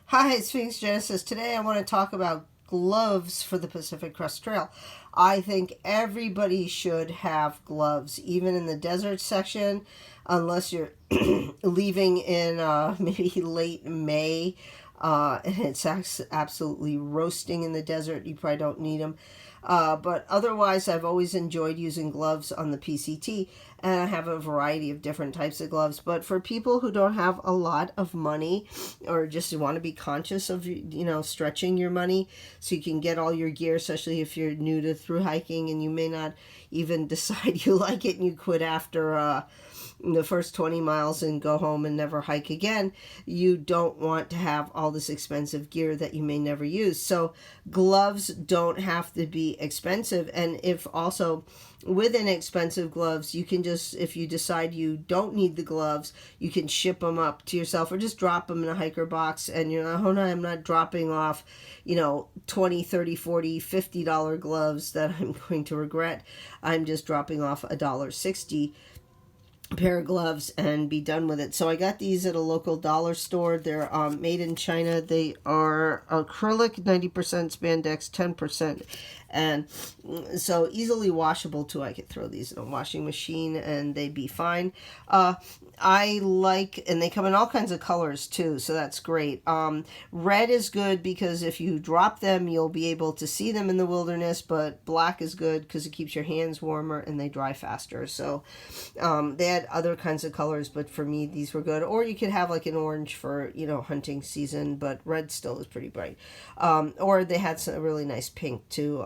Hi, it's Phoenix Genesis. Today I want to talk about gloves for the Pacific Crest Trail. I think everybody should have gloves, even in the desert section, unless you're leaving in maybe late May and it's absolutely roasting in the desert. You probably don't need them. But otherwise, I've always enjoyed using gloves on the PCT, and I have a variety of different types of gloves. But for people who don't have a lot of money, or just want to be conscious of stretching your money so you can get all your gear, especially if you're new to through hiking and you may not even decide you like it and you quit after the first 20 miles and go home and never hike again, you don't want to have all this expensive gear that you may never use. So gloves don't have to be expensive. And if also with inexpensive gloves, you can just, if you decide you don't need the gloves, you can ship them up to yourself or just drop them in a hiker box, and you're like, oh no, I'm not dropping off 20, 30, 40, $50 gloves that I'm going to regret. I'm just dropping off $1.60 pair of gloves and be done with it. So I got these at a local dollar store. They're made in China. They are acrylic, 90% spandex, 10%, and so easily washable too. I could throw these in a washing machine and they'd be fine. I like, and they come in all kinds of colors too, so that's great. Red is good because if you drop them, you'll be able to see them in the wilderness, but black is good because it keeps your hands warmer and they dry faster. So they had other kinds of colors, but for me, these were good. Or you could have like an orange for, hunting season, but red still is pretty bright. Or they had a really nice pink too.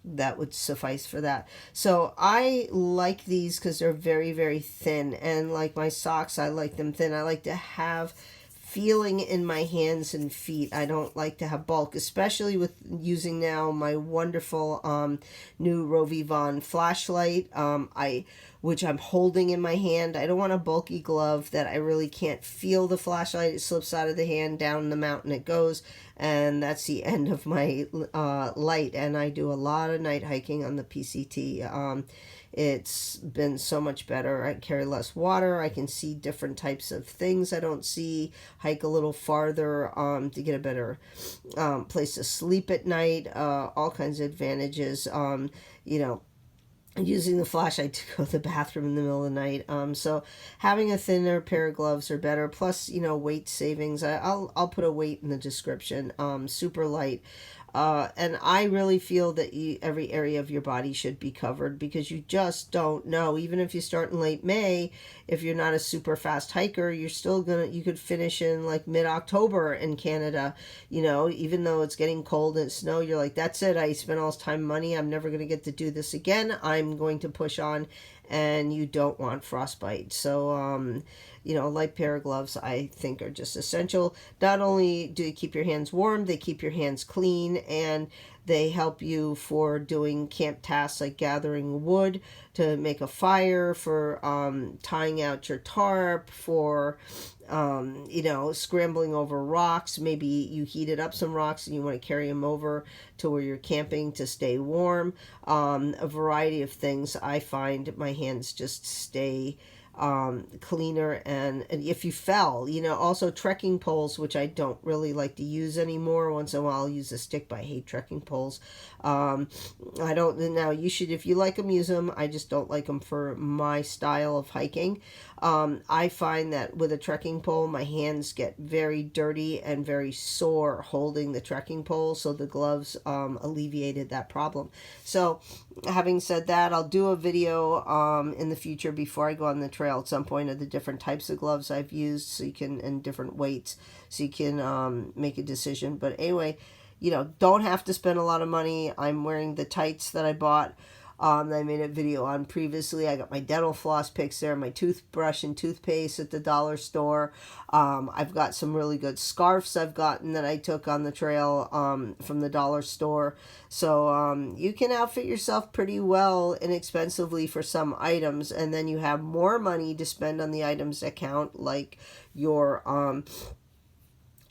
That would suffice for that. So I like these because they're very, very thin. And like my socks, I like them thin. I like to have feeling in my hands and feet. I don't like to have bulk, especially with using now my wonderful new Rovivon flashlight. Which I'm holding in my hand. I don't want a bulky glove that I really can't feel the flashlight. It slips out of the hand, down the mountain it goes, and that's the end of my light. And I do a lot of night hiking on the PCT. It's been so much better. I carry less water. I can see different types of things I don't see. Hike a little farther to get a better place to sleep at night. All kinds of advantages. Using the flashlight to go to the bathroom in the middle of the night. So having a thinner pair of gloves are better. Plus, weight savings. I'll put a weight in the description. Super light. And I really feel that every area of your body should be covered because you just don't know. Even if you start in late May, if you're not a super fast hiker, you're still you could finish in like mid-October in Canada. Even though it's getting cold and snow, you're like, that's it. I spent all this time and money. I'm never going to get to do this again. I'm going to push on, and you don't want frostbite. So, light pair of gloves I think are just essential. Not only do they keep your hands warm, they keep your hands clean, and they help you for doing camp tasks like gathering wood to make a fire, for tying out your tarp, for scrambling over rocks. Maybe you heated up some rocks and you want to carry them over to where you're camping to stay warm. A variety of things. I find my hands just stay cleaner, and if you fell, also trekking poles, which I don't really like to use anymore. Once in a while I'll use a stick, but I hate trekking poles. I don't, now you should, if you like them, use them. I just don't like them for my style of hiking. I find that with a trekking pole, my hands get very dirty and very sore holding the trekking pole, so the gloves alleviated that problem. So having said that, I'll do a video in the future before I go on the trail at some point of the different types of gloves I've used, so you can, and different weights, so you can make a decision. But anyway, don't have to spend a lot of money. I'm wearing the tights that I bought that I made a video on previously. I got my dental floss picks there, my toothbrush and toothpaste at the dollar store. I've got some really good scarves I've gotten that I took on the trail from the dollar store. So you can outfit yourself pretty well inexpensively for some items, and then you have more money to spend on the items that count, like your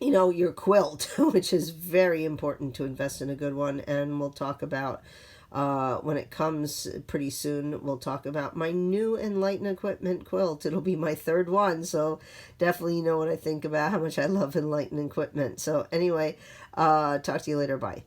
your quilt, which is very important to invest in a good one, and we'll talk about When it comes pretty soon, we'll talk about my new Enlighten Equipment quilt. It'll be my third one, so definitely you know what I think about how much I love Enlighten Equipment. So anyway, talk to you later. Bye.